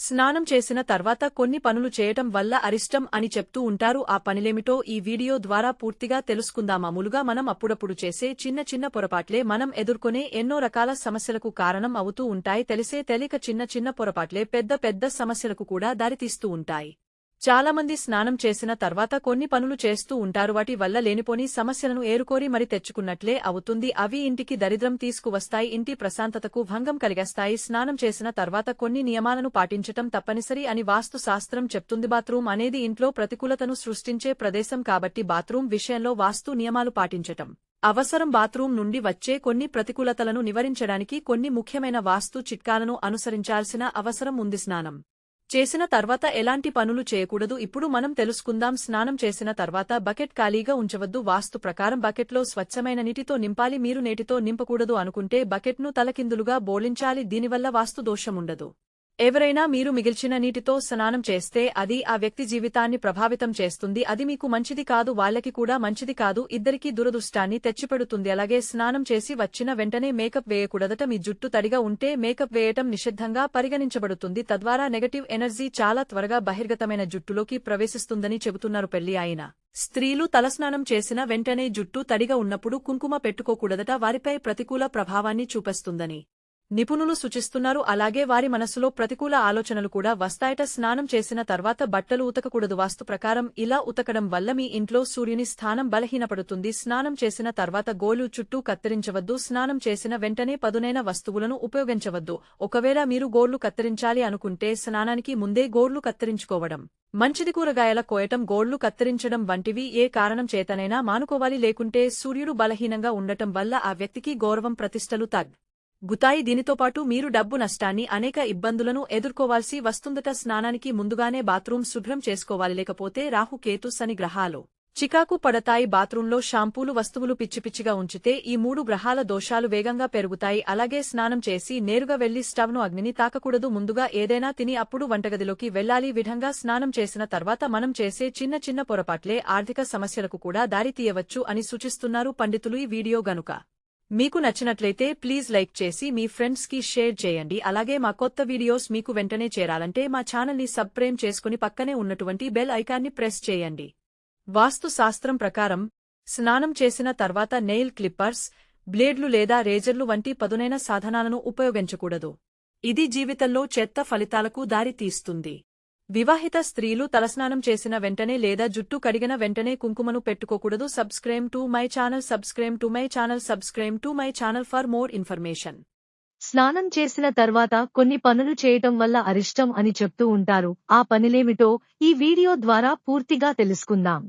స్నానం చేసిన తర్వాత కొన్ని పనులు చేయటం వల్ల అరిష్టం అని చెప్తూ ఉంటారు. ఆ పనిలేమిటో ఈ వీడియో ద్వారా పూర్తిగా తెలుసుకుందాం. మామూలుగా మనం అప్పుడప్పుడు చేసే చిన్న చిన్న పొరపాట్లే మనం ఎదుర్కొనే ఎన్నో రకాల సమస్యలకు కారణం అవుతూ ఉంటాయి. తెలిసే తెలియక చిన్న చిన్న పొరపాట్లే పెద్ద పెద్ద సమస్యలకు కూడా దారితీస్తూ ఉంటాయి. చాలామంది స్నానం చేసిన తర్వాత కొన్ని పనులు చేస్తూ ఉంటారు. వాటి వల్ల లేనిపోని సమస్యలను ఏరుకోరి మరి తెచ్చుకున్నట్లే అవుతుంది. అవి ఇంటికి దరిద్రం తీసుకువస్తాయి, ఇంటి ప్రశాంతతకు భంగం కలిగేస్తాయి. స్నానం చేసిన తర్వాత కొన్ని నియమాలను పాటించటం తప్పనిసరి అని వాస్తు శాస్త్రం చెప్తుంది. బాత్రూం అనేది ఇంట్లో ప్రతికూలతను సృష్టించే ప్రదేశం కాబట్టి బాత్రూం విషయంలో వాస్తు నియమాలు పాటించటం అవసరం. బాత్రూం నుండి వచ్చే కొన్ని ప్రతికూలతలను నివారించడానికి కొన్ని ముఖ్యమైన వాస్తు చిట్కాలను అనుసరించాల్సిన అవసరం ఉంది. స్నానం చేసిన తర్వాత ఎలాంటి పనులు చేయకూడదు ఇప్పుడు మనం తెలుసుకుందాం. స్నానం చేసిన తర్వాత బకెట్ ఖాళీగా ఉంచవద్దు. వాస్తు ప్రకారం బకెట్లో స్వచ్ఛమైన నీటితో నింపాలి. మీరు నేటితో నింపకూడదు అనుకుంటే బకెట్ను తలకిందులుగా బోళించాలి. దీనివల్ల వాస్తు దోషముండదు. ఎవరైనా మీరు మిగిల్చిన నీటితో స్నానం చేస్తే అది ఆ వ్యక్తి జీవితాన్ని ప్రభావితం చేస్తుంది. అది మీకు మంచిది కాదు, వాళ్ళకి కూడా మంచిది కాదు. ఇద్దరికీ దురదృష్టాన్ని తెచ్చిపెడుతుంది. అలాగే స్నానం చేసి వచ్చిన వెంటనే మేకప్ వేయకూడదట. మీ జుట్టు తడిగా ఉంటే మేకప్ వేయటం నిషిద్ధంగా పరిగణించబడుతుంది. తద్వారా నెగటివ్ ఎనర్జీ చాలా త్వరగా బహిర్గతమైన జుట్టులోకి ప్రవేశిస్తుందని చెబుతున్నారు. పెళ్లి అయిన స్త్రీలు తలస్నానం చేసిన వెంటనే జుట్టు తడిగా ఉన్నప్పుడు కుంకుమ పెట్టుకోకూడదట. వారిపై ప్రతికూల ప్రభావాన్ని చూపిస్తుందని నిపుణులు సూచిస్తున్నారు. అలాగే వారి మనస్సులో ప్రతికూల ఆలోచనలు కూడా వస్తాయట. స్నానం చేసిన తర్వాత బట్టలు ఉతకకూడదు. వాస్తు ప్రకారం ఇలా ఉతకడం వల్ల మీ ఇంట్లో సూర్యుని స్థానం బలహీనపడుతుంది. స్నానం చేసిన తర్వాత గోళ్లు చుట్టూ కత్తిరించవద్దు. స్నానం చేసిన వెంటనే పదునైన వస్తువులను ఉపయోగించవద్దు. ఒకవేళ మీరు గోళ్లు కత్తిరించాలి అనుకుంటే స్నానానికి ముందే గోళ్లు కత్తిరించుకోవడం మంచిది. కూరగాయల కోయటం, గోళ్లు కత్తిరించడం వంటివి ఏ కారణం చేతనైనా మానుకోవాలి. లేకుంటే సూర్యుడు బలహీనంగా ఉండటం వల్ల ఆ వ్యక్తికి గౌరవం ప్రతిష్టలు గుతాయి. దీనితో పాటు మీరు డబ్బు నష్టాన్ని, అనేక ఇబ్బందులను ఎదుర్కోవాల్సి వస్తుందట. స్నానానికి ముందుగానే బాత్రూం శుభ్రం చేసుకోవాలి. లేకపోతే రాహు, కేతు, శని గ్రహాలు చికాకు పడతాయి. బాత్రూంలో షాంపూలు, వస్తువులు పిచ్చిపిచ్చిగా ఉంచితే ఈ 3 గ్రహాల దోషాలు వేగంగా పెరుగుతాయి. అలాగే స్నానం చేసి నేరుగా వెళ్లి స్టవ్ను, అగ్నిని తాకకూడదు. ముందుగా ఏదైనా తిని అప్పుడు వంటగదిలోకి వెళ్లాలి. విధంగా స్నానం చేసిన తర్వాత మనం చేసే చిన్న చిన్న పొరపాట్లే ఆర్థిక సమస్యలకు కూడా దారితీయవచ్చు అని సూచిస్తున్నారు పండితులు. ఈ వీడియో గనుక మీకు నచ్చినట్లయితే ప్లీజ్ లైక్ చేసి మీ ఫ్రెండ్స్ కి షేర్ చేయండి. అలాగే మా కొత్త వీడియోస్ మీకు వెంటనే చేరాలంటే మా ఛానల్ని సబ్స్క్రైబ్ చేసుకుని పక్కనే ఉన్నటువంటి బెల్ ఐకాన్ని ప్రెస్ చేయండి. వాస్తు శాస్త్రం ప్రకారం స్నానం చేసిన తర్వాత నెయిల్ క్లిప్పర్స్, బ్లేడ్లు లేదా రేజర్లు వంటి పదునైన సాధనాలను ఉపయోగించకూడదు. ఇది జీవితంలో చెత్త ఫలితాలకు దారి తీస్తుంది. వివాహిత స్త్రీలు తలస్నానం చేసిన వెంటనే లేదా జుట్టు కడిగిన వెంటనే కుంకుమను పెట్టుకోకూడదు. Subscribe to my channel, subscribe to my channel, subscribe to my channel for more information. స్నానం చేసిన తర్వాత కొన్ని పనులు చేయటం వల్ల అరిష్టం అని చెప్తూ ఉంటారు. ఆ పనిలేమిటో ఈ వీడియో ద్వారా పూర్తిగా తెలుసుకుందాం.